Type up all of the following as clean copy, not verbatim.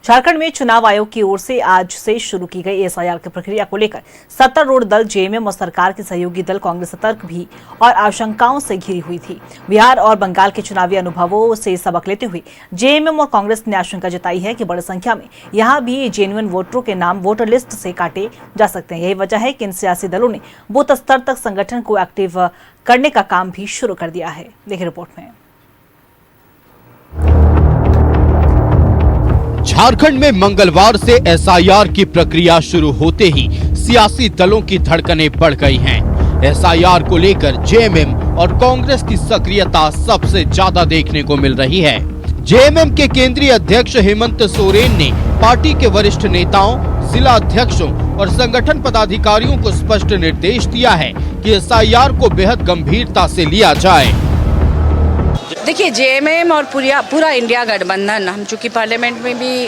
झारखंड में चुनाव आयोग की ओर से आज से शुरू की गई एसआईआर की प्रक्रिया को लेकर सत्तारूढ़ दल जेएमएम और सरकार के सहयोगी दल कांग्रेस सतर्क भी और आशंकाओं से घिरी हुई थी। बिहार और बंगाल के चुनावी अनुभवों से सबक लेते हुए जेएमएम और कांग्रेस ने आशंका जताई है कि बड़ी संख्या में यहां भी जेन्युइन वोटरों के नाम वोटर लिस्ट से काटे जा सकते हैं। यही वजह है कि इन सियासी दलों ने बूथ स्तर तक संगठन को एक्टिव करने का काम भी शुरू कर दिया है। देखिए रिपोर्ट में। झारखंड में मंगलवार से एसआईआर की प्रक्रिया शुरू होते ही सियासी दलों की धड़कनें बढ़ गई हैं। एसआईआर को लेकर जेएमएम और कांग्रेस की सक्रियता सबसे ज्यादा देखने को मिल रही है। जेएमएम के केंद्रीय अध्यक्ष हेमंत सोरेन ने पार्टी के वरिष्ठ नेताओं, जिला अध्यक्षों और संगठन पदाधिकारियों को स्पष्ट निर्देश दिया है कि एसआईआर को बेहद गंभीरता से लिया जाए। देखिए, जेएमएम और पूरा इंडिया गठबंधन, हम चूंकि पार्लियामेंट में भी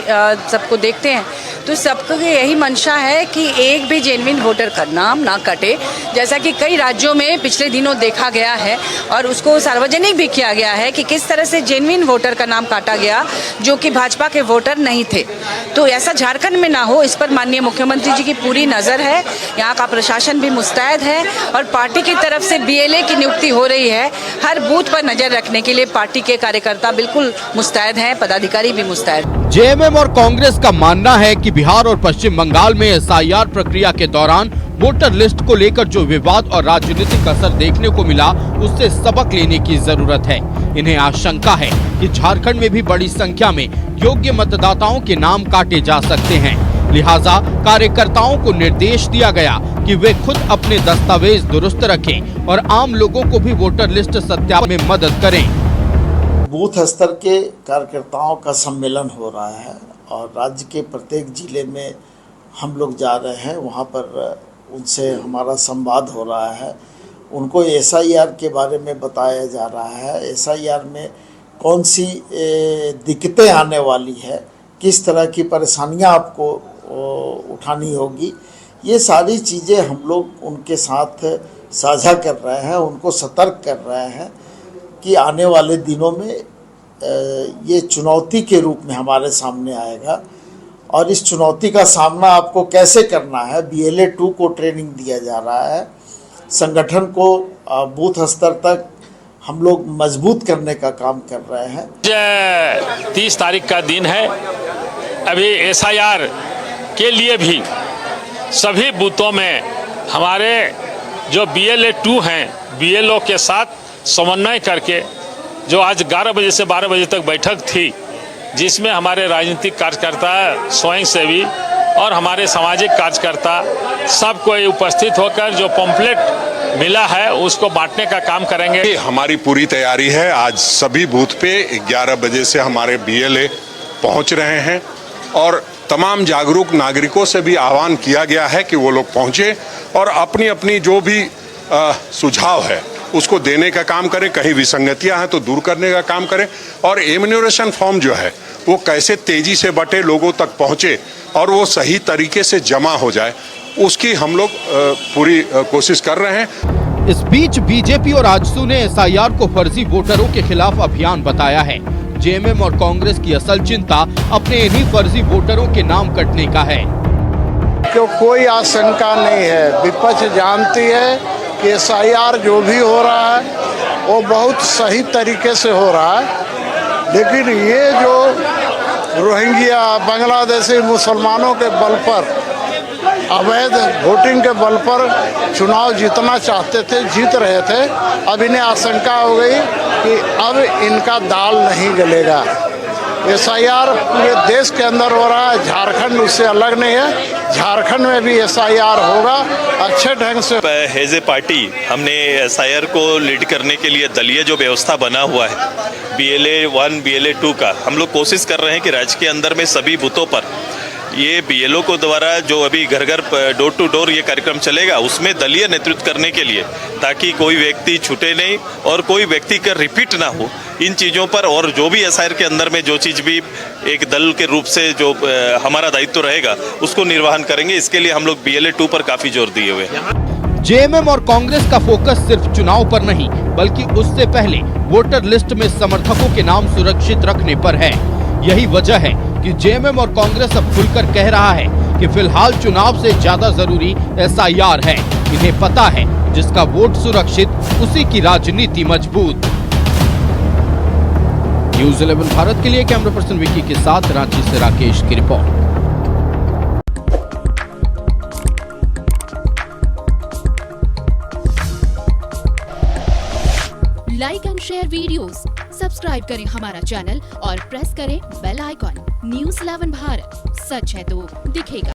सबको देखते हैं, तो सबको यही मंशा है कि एक भी जेन्युइन वोटर का नाम ना कटे, जैसा कि कई राज्यों में पिछले दिनों देखा गया है और उसको सार्वजनिक भी किया गया है कि किस तरह से जेन्युइन वोटर का नाम काटा गया जो कि भाजपा के वोटर नहीं थे। तो ऐसा झारखंड में ना हो, इस पर माननीय मुख्यमंत्री जी की पूरी नज़र है। यहाँ का प्रशासन भी मुस्तैद है और पार्टी की तरफ से बीएलए की नियुक्ति हो रही है। हर बूथ पर नजर रखने के लिए पार्टी के कार्यकर्ता बिल्कुल मुस्तैद हैं, पदाधिकारी भी मुस्तैद। जेएमएम और कांग्रेस का मानना है कि बिहार और पश्चिम बंगाल में एसआईआर प्रक्रिया के दौरान वोटर लिस्ट को लेकर जो विवाद और राजनीतिक असर देखने को मिला, उससे सबक लेने की जरूरत है। इन्हें आशंका है कि झारखंड में भी बड़ी संख्या में योग्य मतदाताओं के नाम काटे जा सकते हैं। लिहाजा कार्यकर्ताओं को निर्देश दिया गया कि वे खुद अपने दस्तावेज दुरुस्त रखें और आम लोगों को भी वोटर लिस्ट सत्यापन में मदद करें। बूथ स्तर के कार्यकर्ताओं का सम्मेलन हो रहा है और राज्य के प्रत्येक जिले में हम लोग जा रहे हैं, वहाँ पर उनसे हमारा संवाद हो रहा है। उनको एसआईआर के बारे में बताया जा रहा है, एसआईआर में कौन सी दिक्कतें आने वाली है, किस तरह की परेशानियाँ आपको उठानी होगी। ये सारी चीज़ें हम लोग उनके साथ साझा कर रहे हैं, उनको सतर्क कर रहे हैं कि आने वाले दिनों में ये चुनौती के रूप में हमारे सामने आएगा और इस चुनौती का सामना आपको कैसे करना है। BLA 2 को ट्रेनिंग दिया जा रहा है, संगठन को बूथ स्तर तक हम लोग मजबूत करने का काम कर रहे हैं। 30 तारीख का दिन है। अभी एसआईआर के लिए भी सभी बूथों में हमारे जो BLA 2 हैं, BLO के साथ समन्वय करके जो आज 11 बजे से 12 बजे तक बैठक थी, जिसमें हमारे राजनीतिक कार्यकर्ता, स्वयंसेवी और हमारे सामाजिक कार्यकर्ता सब कोई उपस्थित होकर जो पम्फलेट मिला है उसको बांटने का काम करेंगे। हमारी पूरी तैयारी है। आज सभी बूथ पे 11 बजे से हमारे BLA पहुंच रहे हैं और तमाम जागरूक नागरिकों से भी आह्वान किया गया है कि वो लोग पहुंचे और अपनी अपनी जो भी सुझाव है उसको देने का काम करें। कहीं विसंगतियां हैं तो दूर करने का काम करें और एन्यूमरेशन फॉर्म जो है वो कैसे तेजी से बटे, लोगों तक पहुंचे और वो सही तरीके से जमा हो जाए, उसकी हम लोग पूरी कोशिश कर रहे हैं। इस बीच बीजेपी और आजसू ने एसआईआर को फर्जी वोटरों के खिलाफ अभियान बताया है। जेएमएम और कांग्रेस की असल चिंता अपने इन्हीं फर्जी वोटरों के नाम कटने का है। क्यों कोई आशंका नहीं है, विपक्ष जानती है कि एसआईआर जो भी हो रहा है वो बहुत सही तरीके से हो रहा है, लेकिन ये जो रोहिंग्या, बांग्लादेशी मुसलमानों के बल पर, अवैध वोटिंग के बल पर चुनाव जीतना चाहते थे, जीत रहे थे। अब इन्हें आशंका हो गई कि अब इनका दाल नहीं गलेगा। एसआईआर पूरे देश के अंदर हो रहा है, झारखंड उससे अलग नहीं है। झारखंड में भी एसआईआर होगा अच्छे ढंग से। एज ए पार्टी हमने एसआईआर को लीड करने के लिए दलीय जो व्यवस्था बना हुआ है BLA 1, BLA 2 का, हम लोग कोशिश कर रहे हैं कि राज्य के अंदर में सभी बूथों पर ये BLO को द्वारा जो अभी घर घर डोर टू डोर ये कार्यक्रम चलेगा, उसमें दलीय नेतृत्व करने के लिए, ताकि कोई व्यक्ति छूटे नहीं और कोई व्यक्ति का रिपीट ना हो इन चीज़ों पर। और जो भी एसआईआर के अंदर में जो चीज़ भी एक दल के रूप से जो हमारा दायित्व रहेगा उसको निर्वहन करेंगे। इसके लिए हम लोग BLA 2 पर काफ़ी जोर दिए हुए हैं। जेएमएम और कांग्रेस का फोकस सिर्फ चुनाव पर नहीं, बल्कि उससे पहले वोटर लिस्ट में समर्थकों के नाम सुरक्षित रखने पर है। यही वजह है कि जेएमएम और कांग्रेस अब खुलकर कह रहा है कि फिलहाल चुनाव से ज्यादा जरूरी एसआईआर है। इन्हें पता है जिसका वोट सुरक्षित उसी की राजनीति मजबूत। न्यूज़ 11 भारत के लिए कैमरा पर्सन विकी के साथ रांची से राकेश की report. Like and share videos, subscribe करें हमारा चैनल और प्रेस करें बेल आइकॉन। न्यूज़ 11 भारत, सच है तो दिखेगा।